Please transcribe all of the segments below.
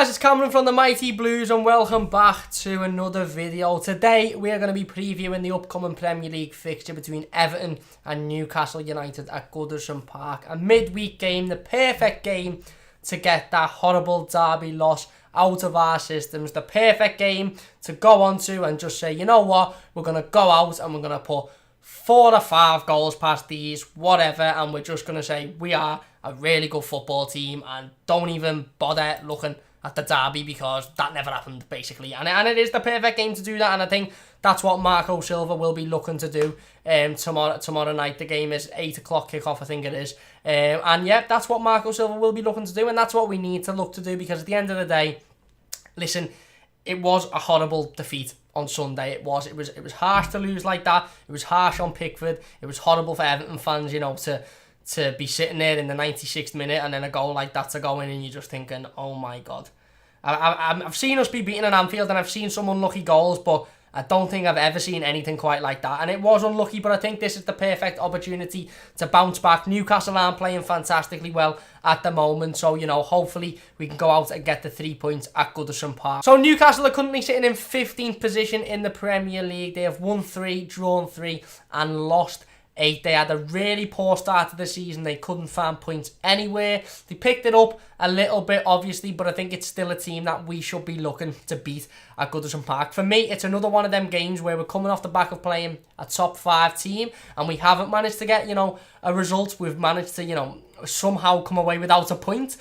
guys, it's Cameron from the Mighty Blues and welcome back to another video. Today we are going to be previewing the upcoming Premier League fixture between Everton and Newcastle United at Goodison Park. A midweek game, the perfect game to get that horrible derby loss out of our systems. The perfect game to go on to and just say, you know what, we're going to go out and we're going to put 4 or 5 goals past these, whatever, and we're just going to say we are a really good football team and don't even bother looking at the derby because that never happened, basically. And it is the perfect game to do that, and I think that's what Marco Silva will be looking to do tomorrow night. The game is 8 o'clock kickoff, I think it is. And yeah, that's what Marco Silva will be looking to do, and that's what we need to look to do, because at the end of the day, listen, it was a horrible defeat on Sunday. It was harsh to lose like that. It was harsh on Pickford. It was horrible for Everton fans, you know, to be sitting there in the 96th minute and then a goal like that to go in and you're just thinking, oh my God. I've seen us be beaten at Anfield and I've seen some unlucky goals, but I don't think I've ever seen anything quite like that. And it was unlucky, but I think this is the perfect opportunity to bounce back. Newcastle aren't playing fantastically well at the moment, so, you know, hopefully we can go out and get the 3 points at Goodison Park. So Newcastle are currently sitting in 15th position in the Premier League. They have won 3, drawn 3 and lost 8. They had a really poor start to the season. They couldn't find points anywhere. They picked it up a little bit, obviously, but I think it's still a team that we should be looking to beat at Goodison Park. For me, it's another one of them games where we're coming off the back of playing a top 5 team and we haven't managed to get, you know, a result. We've managed to, you know, somehow come away without a point.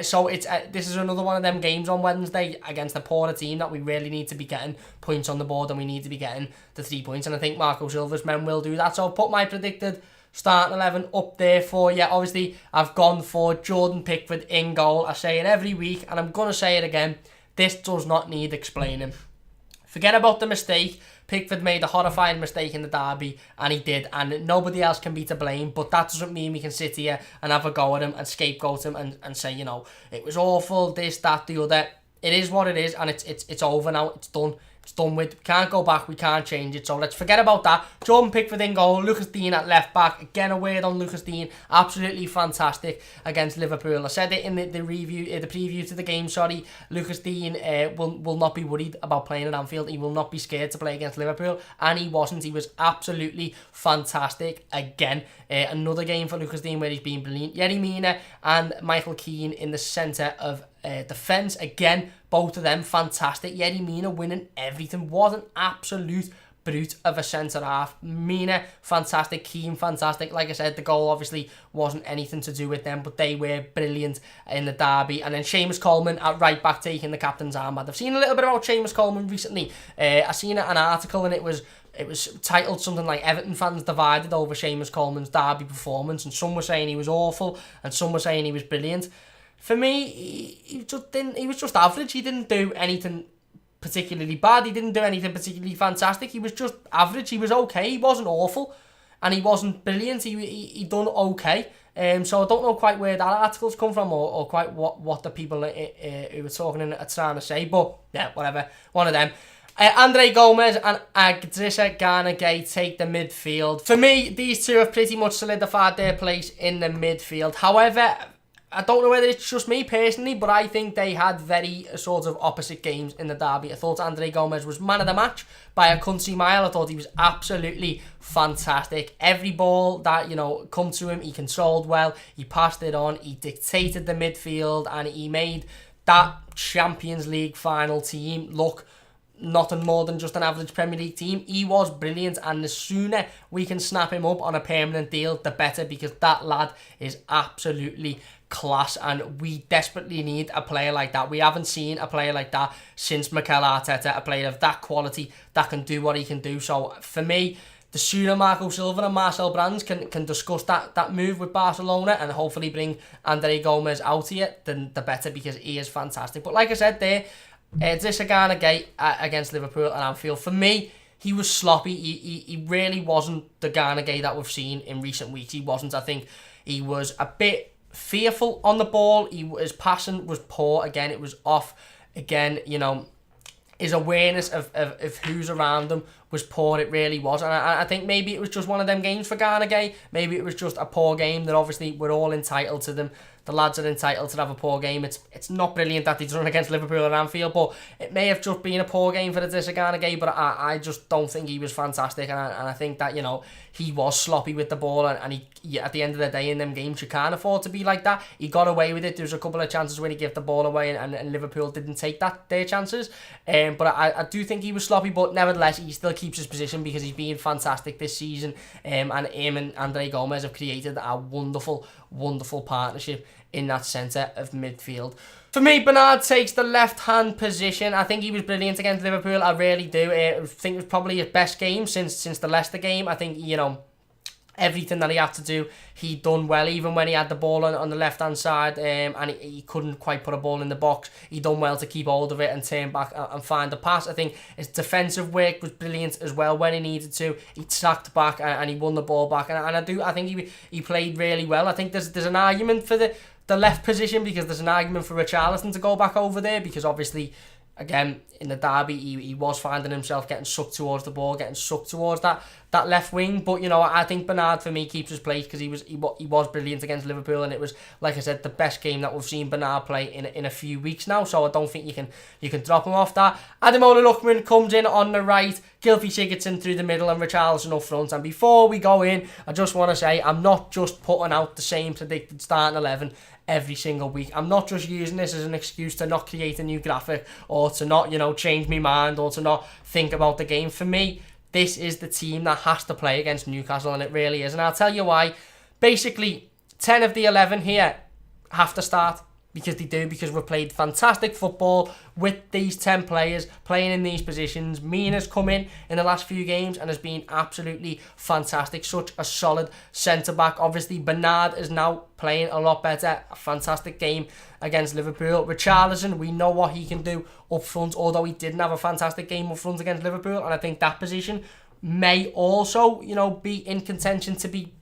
So this is another one of them games on Wednesday against a poorer team that we really need to be getting points on the board and we need to be getting the 3 points. And I think Marco Silva's men will do that. So I'll put my predicted starting 11 up there for you. Obviously, I've gone for Jordan Pickford in goal. I say it every week and I'm going to say it again. This does not need explaining. Forget about the mistake. Pickford made a horrifying mistake in the derby, and he did, and nobody else can be to blame, but that doesn't mean we can sit here and have a go at him and scapegoat him and say, you know, it was awful, this, that, the other. It is what it is, and it's over now, it's done. It's done with. We can't go back, we can't change it, so let's forget about that. Jordan Pickford in goal, Lucas Digne at left back. Again, a word on Lucas Digne, absolutely fantastic against Liverpool. I said it in the preview to the game, sorry. Lucas Digne will not be worried about playing at Anfield. He will not be scared to play against Liverpool, and he wasn't. He was absolutely fantastic again. Another game for Lucas Digne where he's been brilliant. Yerry Mina and Michael Keane in the centre of defence. Again, both of them fantastic. Yerry Mina winning everything. Was an absolute brute of a centre-half. Mina, fantastic. Keane, fantastic. Like I said, the goal obviously wasn't anything to do with them, but they were brilliant in the derby. And then Seamus Coleman at right-back taking the captain's armband. I've seen a little bit about Seamus Coleman recently. I seen an article and it was titled something like Everton fans divided over Seamus Coleman's derby performance, and some were saying he was awful and some were saying he was brilliant. For me, he was just average. He didn't do anything particularly bad. He didn't do anything particularly fantastic. He was just average. He was okay. He wasn't awful and he wasn't brilliant. He done okay. So I don't know quite where that article's come from or quite what the people who were talking are trying to say, but yeah, whatever. One of them. Andre Gomez and Idrissa Gana Gueye take the midfield. For me, these two have pretty much solidified their place in the midfield. However, I don't know whether it's just me personally, but I think they had very sort of opposite games in the derby. I thought Andre Gomez was man of the match by a country mile. I thought he was absolutely fantastic. Every ball that, you know, come to him, he controlled well. He passed it on. He dictated the midfield and he made that Champions League final team look nothing more than just an average Premier League team. He was brilliant, and the sooner we can snap him up on a permanent deal, the better, because that lad is absolutely class and we desperately need a player like that. We haven't seen a player like that since Mikel Arteta, a player of that quality that can do what he can do. So for me, the sooner Marco Silva and Marcel Brands can discuss that move with Barcelona and hopefully bring Andre Gomez out here, then the better, because he is fantastic. But like I said there, Idrissa Gana Gueye against Liverpool and Anfield, for me, he was sloppy. He really wasn't the Gana Gueye that we've seen in recent weeks. He wasn't. I think he was a bit fearful on the ball. His passing was poor. Again, it was off. Again, you know, his awareness of who's around him was poor, it really was. And I think maybe it was just one of them games for Gana Gueye. Maybe it was just a poor game that obviously we're all entitled to them. The lads are entitled to have a poor game. It's not brilliant that they've done against Liverpool at Anfield, but it may have just been a poor game for the Gana Gueye. But I just don't think he was fantastic, and I think that, you know, he was sloppy with the ball, and he at the end of the day in them games you can't afford to be like that. He got away with it. There was a couple of chances when he gave the ball away, and Liverpool didn't take their chances. But I do think he was sloppy, but nevertheless he still keeps his position because he's been fantastic this season. And him and Andre Gomez have created a wonderful partnership in that centre of midfield. For me, Bernard takes the left-hand position. I think he was brilliant against Liverpool. I really do. I think it was probably his best game since the Leicester game. I think, you know, everything that he had to do, he done well. Even when he had the ball on the left-hand side and he couldn't quite put a ball in the box, he done well to keep hold of it and turn back and find the pass. I think his defensive work was brilliant as well when he needed to. He tracked back and he won the ball back. And I think he played really well. I think there's an argument for the left position, because there's an argument for Richarlison to go back over there, because obviously, again, in the derby, he was finding himself getting sucked towards the ball, getting sucked towards that left wing. But, you know, I think Bernard, for me, keeps his place because he was brilliant against Liverpool, and it was, like I said, the best game that we've seen Bernard play in a few weeks now. So I don't think you can drop him off that. Ademola Lookman comes in on the right, Gylfi Sigurdsson through the middle, and Richarlison up front. And before we go in, I just want to say I'm not just putting out the same predicted starting 11 every single week. I'm not just using this as an excuse to not create a new graphic or to not, you know, change my mind or to not think about the game. For me, this is the team that has to play against Newcastle, and it really is. And I'll tell you why. Basically, 10 of the 11 here have to start. Because they do, because we've played fantastic football with these 10 players playing in these positions. Mina's come in the last few games and has been absolutely fantastic. Such a solid centre-back. Obviously, Bernard is now playing a lot better. A fantastic game against Liverpool. Richarlison, we know what he can do up front, although he didn't have a fantastic game up front against Liverpool. And I think that position may also, you know, be in contention to be,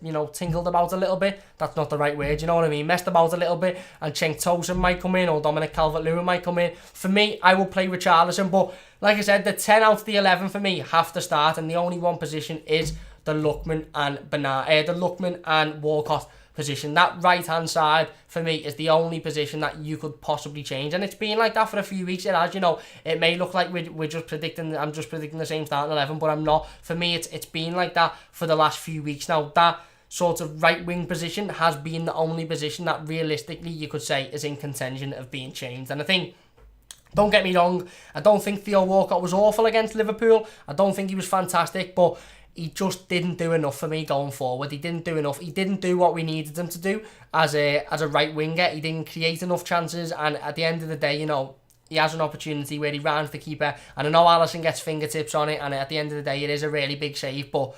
you know, tingled about a little bit. That's not the right word, you know what I mean? Messed about a little bit, and Cenk Tosun might come in, or Dominic Calvert-Lewin might come in. For me, I will play Richarlison, but like I said, the 10 out of the 11 for me have to start, and the only one position is the Lookman and Bernard, the Lookman and Walcott position. That right-hand side, for me, is the only position that you could possibly change. And it's been like that for a few weeks. It has, you know, it may look like we're just predicting, I'm just predicting the same starting 11, but I'm not. For me, it's been like that for the last few weeks now. That sort of right-wing position has been the only position that realistically you could say is in contention of being changed. And I think, don't get me wrong, I don't think Theo Walcott was awful against Liverpool. I don't think he was fantastic, but he just didn't do enough for me going forward. He didn't do enough. He didn't do what we needed him to do as a right winger. He didn't create enough chances, and at the end of the day, you know, he has an opportunity where he rounds the keeper, and I know Alisson gets fingertips on it, and at the end of the day, it is a really big save, but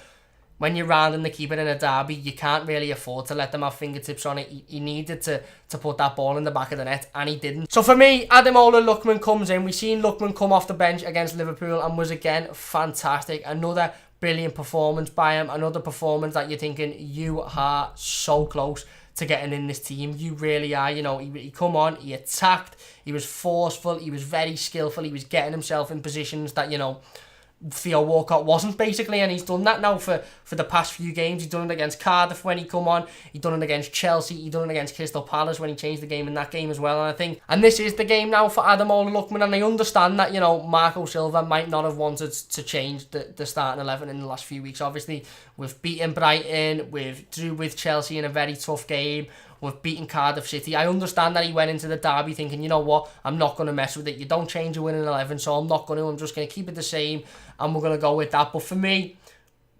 when you're rounding the keeper in a derby, you can't really afford to let them have fingertips on it. He needed to put that ball in the back of the net, and he didn't. So for me, Ademola Lookman comes in. We've seen Lookman come off the bench against Liverpool and was again fantastic. Another brilliant performance by him. Another performance that you're thinking, you are so close to getting in this team. You really are. You know, he come on, he attacked, he was forceful, he was very skillful, he was getting himself in positions that, you know, Theo Walcott wasn't, basically, and he's done that now for the past few games. He's done it against Cardiff when he come on, he's done it against Chelsea, he's done it against Crystal Palace when he changed the game in that game as well. And I think, and this is the game now for Ademola Lookman, and I understand that, you know, Marco Silva might not have wanted to change the starting 11 in the last few weeks. Obviously, we've beaten Brighton, we've drew with Chelsea in a very tough game, we've beaten Cardiff City. I understand that he went into the derby thinking, you know what, I'm not going to mess with it. You don't change a winning 11, so I'm not going to. I'm just going to keep it the same, and we're going to go with that. But for me,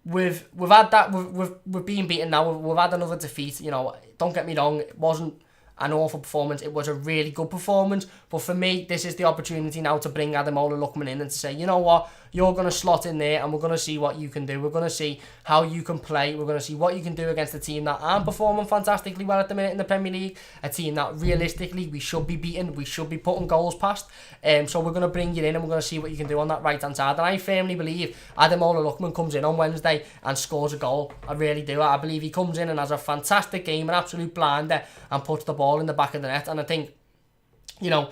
we've had that. We've been beaten now. We've had another defeat. You know, don't get me wrong. It wasn't an awful performance. It was a really good performance. But for me, this is the opportunity now to bring Ademola Lookman in and to say, you know what, you're going to slot in there and we're going to see what you can do. We're going to see how you can play. We're going to see what you can do against a team that aren't performing fantastically well at the minute in the Premier League. A team that realistically we should be beating. We should be putting goals past. So we're going to bring you in and we're going to see what you can do on that right-hand side. And I firmly believe Ademola Lookman comes in on Wednesday and scores a goal. I really do. I believe he comes in and has a fantastic game, an absolute blinder, and puts the ball in the back of the net. And I think, you know,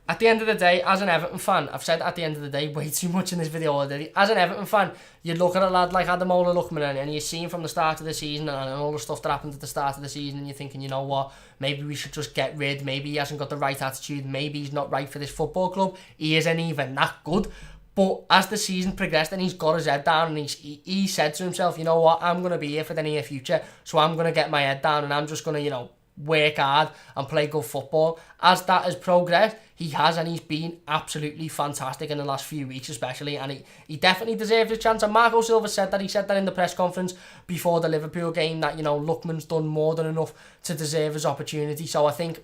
At the end of the day, as an Everton fan, I've said at the end of the day way too much in this video already. As an Everton fan, you look at a lad like Ademola Lookman and you see him from the start of the season and all the stuff that happened at the start of the season, and you're thinking, you know what, maybe we should just get rid. Maybe he hasn't got the right attitude. Maybe he's not right for this football club. He isn't even that good. But as the season progressed and he's got his head down and he said to himself, you know what, I'm going to be here for the near future, so I'm going to get my head down and I'm just going to, work hard and play good football. As that has progressed, he has, and he's been absolutely fantastic in the last few weeks especially, and he definitely deserves a chance. And Marco Silva said that in the press conference before the Liverpool game that, Lookman's done more than enough to deserve his opportunity. So I think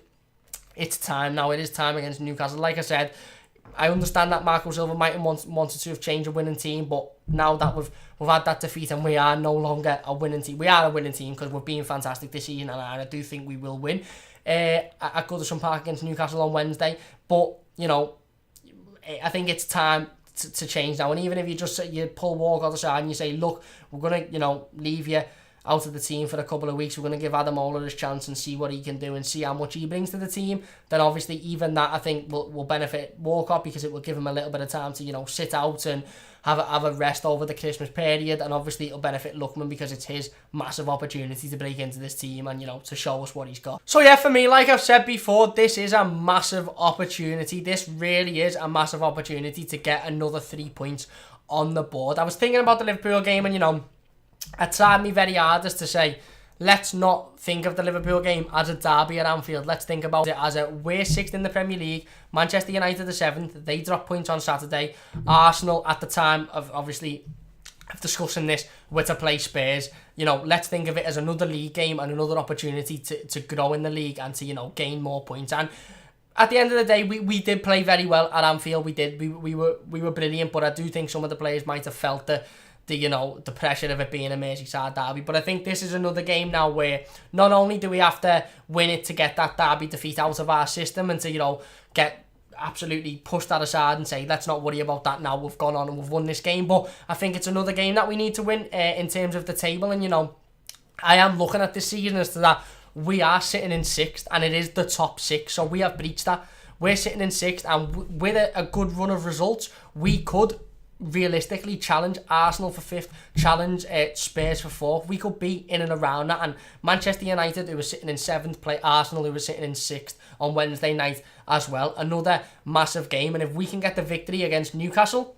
it's time now. It is time against Newcastle. Like I said, I understand that Marco Silva might have wanted to have changed a winning team, but now that we've had that defeat and we are no longer a winning team, we are a winning team because we've been fantastic this season, and I do think we will win at Goodison Park against Newcastle on Wednesday. But I think it's time to change now. And even if you pull Walcott aside and you say, look, we're gonna leave you out of the team for a couple of weeks, we're going to give Ademola his chance and see what he can do and see how much he brings to the team, then obviously even that I think will benefit Walcott, because it will give him a little bit of time to sit out and have a rest over the Christmas period, and obviously it'll benefit Lookman because it's his massive opportunity to break into this team and to show us what he's got. So yeah, for me, like I've said before, this is a massive opportunity. This really is a massive opportunity to get another 3 points on the board. I was thinking about the Liverpool game, and I tried me very hardest to say, let's not think of the Liverpool game as a derby at Anfield. Let's think about it as we're 6th in the Premier League, Manchester United are 7th, they dropped points on Saturday. Arsenal, at the time of discussing this, were to play Spurs. Let's think of it as another league game and another opportunity to grow in the league and to, gain more points. And at the end of the day, we did play very well at Anfield. We did. We were brilliant, but I do think some of the players might have felt the pressure of it being a Merseyside derby. But I think this is another game now where not only do we have to win it to get that derby defeat out of our system and to, get absolutely push that aside and say, let's not worry about that now, we've gone on and we've won this game. But I think it's another game that we need to win in terms of the table. And, I am looking at this season as to that we are sitting in 6th and it is the top 6. So we have breached that. We're sitting in 6th, and with a good run of results, we could realistically challenge Arsenal for 5th, challenge Spurs for 4th. We could be in and around that, and Manchester United, who were sitting in 7th, play Arsenal, who were sitting in 6th on Wednesday night as well. Another massive game, and if we can get the victory against Newcastle,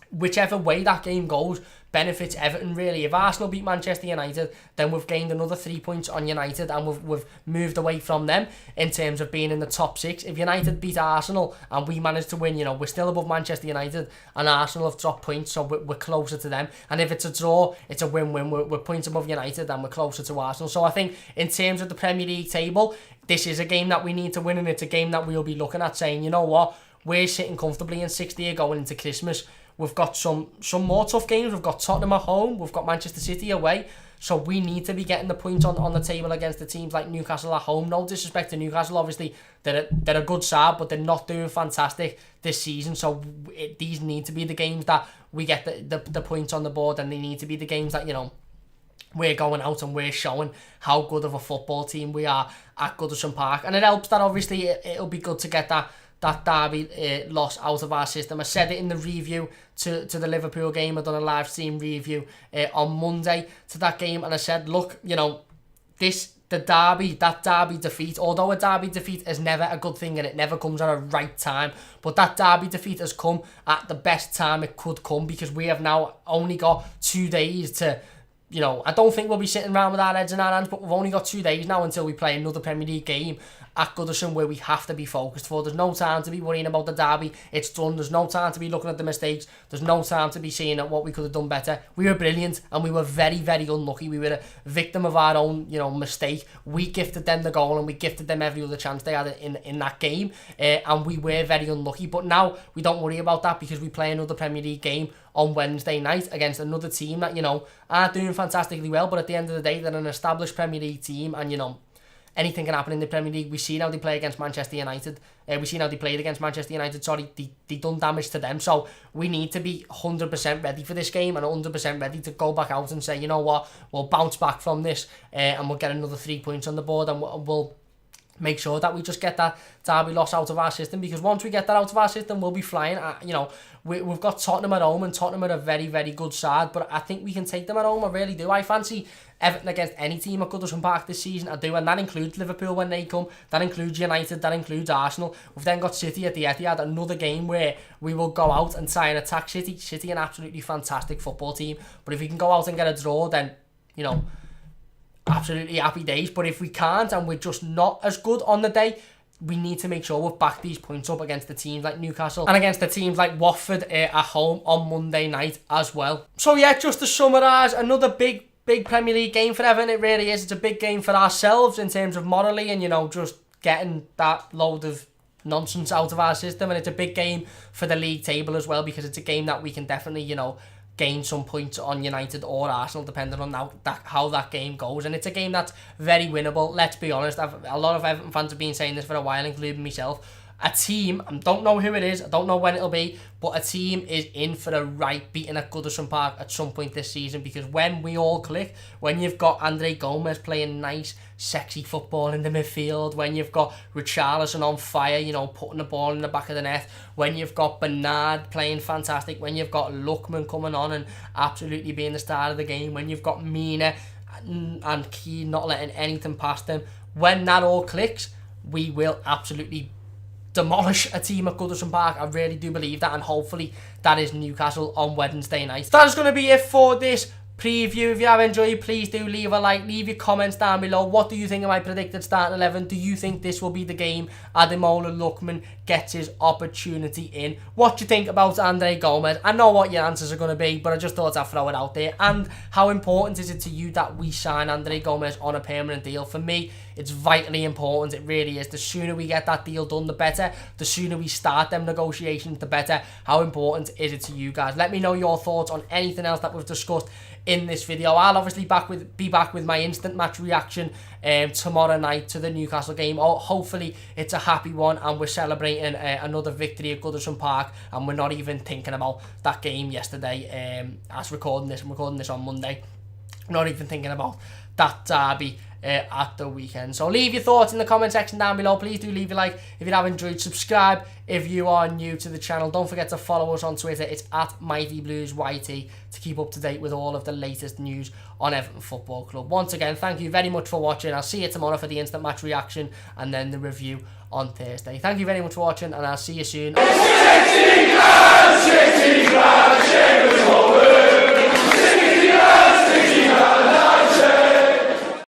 whichever way that game goes benefits Everton really. If Arsenal beat Manchester United, then we've gained another 3 points on United, and we've moved away from them in terms of being in the top 6. If United beat Arsenal and we manage to win, we're still above Manchester United, and Arsenal have dropped points, so we're closer to them. And if it's a draw, it's a win-win. We're points above United and we're closer to Arsenal. So I think in terms of the Premier League table, this is a game that we need to win, and it's a game that we'll be looking at saying, you know what, we're sitting comfortably in 6th here going into Christmas. We've got some more tough games. We've got Tottenham at home. We've got Manchester City away. So we need to be getting the points on the table against the teams like Newcastle at home. No disrespect to Newcastle, obviously. They're a good side, but they're not doing fantastic this season. So these need to be the games that we get the points on the board, and they need to be the games that, we're going out and we're showing how good of a football team we are at Goodison Park. And it helps that obviously it'll be good to get that derby loss out of our system. I said it in the review to the Liverpool game. I've done a live stream review on Monday to that game, and I said, look, that derby defeat, although a derby defeat is never a good thing and it never comes at a right time, but that derby defeat has come at the best time it could come, because we have now only got 2 days to, I don't think we'll be sitting around with our heads in our hands, but we've only got 2 days now until we play another Premier League game at Goodison where we have to be focused for. There's no time to be worrying about the derby. It's done. There's no time to be looking at the mistakes. There's no time to be seeing at what we could have done better. We were brilliant and we were very, very unlucky. We were a victim of our own, mistake. We gifted them the goal and we gifted them every other chance they had in that game. And we were very unlucky. But now we don't worry about that, because we play another Premier League game on Wednesday night against another team that, aren't doing fantastically well. But at the end of the day, they're an established Premier League team, and, anything can happen in the Premier League. We've seen how they play against Manchester United. We've seen how they played against Manchester United. They done damage to them. So we need to be 100% ready for this game and 100% ready to go back out and say, you know what, we'll bounce back from this and we'll get another 3 points on the board, and we'll make sure that we just get that derby loss out of our system, because once we get that out of our system, we'll be flying. You know, we've got Tottenham at home, and Tottenham are a very, very good side, but I think we can take them at home. I really do. I fancy Everton against any team at Goodison Park this season. I do, and that includes Liverpool when they come. That includes United. That includes Arsenal. We've then got City at the Etihad, another game where we will go out and try and attack City. City, an absolutely fantastic football team, but if we can go out and get a draw, then, you know, absolutely happy days. But if we can't, and we're just not as good on the day, we need to make sure we've backed these points up against the teams like Newcastle and against the teams like Watford at home on Monday night as well. So yeah, just to summarise, another big Premier League game for Everton. It really is. It's a big game for ourselves in terms of morally and, you know, just getting that load of nonsense out of our system. And it's a big game for the league table as well, because it's a game that we can definitely, you know, gain some points on United or Arsenal, depending on how that game goes. And it's a game that's very winnable. Let's be honest, a lot of Everton fans have been saying this for a while, including myself. A team, I don't know who it is, I don't know when it'll be, but a team is in for a right beating at Goodison Park at some point this season, because when we all click, when you've got Andre Gomez playing nice, sexy football in the midfield, when you've got Richarlison on fire, you know, putting the ball in the back of the net, when you've got Bernard playing fantastic, when you've got Lookman coming on and absolutely being the star of the game, when you've got Mina and Keane not letting anything past them, when that all clicks, we will absolutely demolish a team at Goodison Park. I really do believe that, and hopefully that is Newcastle on Wednesday night. That is going to be it for this preview. If you have enjoyed, please do leave a like, leave your comments down below. What do you think of my predicted starting 11? Do you think this will be the game Ademola Lookman gets his opportunity in? What do you think about Andre Gomez? I know what your answers are going to be, but I just thought I'd throw it out there. And how important is it to you that we sign Andre Gomez on a permanent deal? For me, it's vitally important. It really is. The sooner we get that deal done, the better. The sooner we start them negotiations, the better. How important is it to you guys? Let me know your thoughts on anything else that we've discussed in this video. I'll obviously be back with my instant match reaction tomorrow night to the Newcastle game. Hopefully it's a happy one and we're celebrating another victory at Goodison Park, and we're not even thinking about that game yesterday. As I'm recording this on Monday, not even thinking about that derby at the weekend. So leave your thoughts in the comment section down below. Please do leave a like if you have enjoyed. Subscribe if you are new to the channel. Don't forget to follow us on Twitter. It's at MightyBluesYT to keep up to date with all of the latest news on Everton Football Club. Once again, thank you very much for watching. I'll see you tomorrow for the instant match reaction and then the review on Thursday. Thank you very much for watching, and I'll see you soon.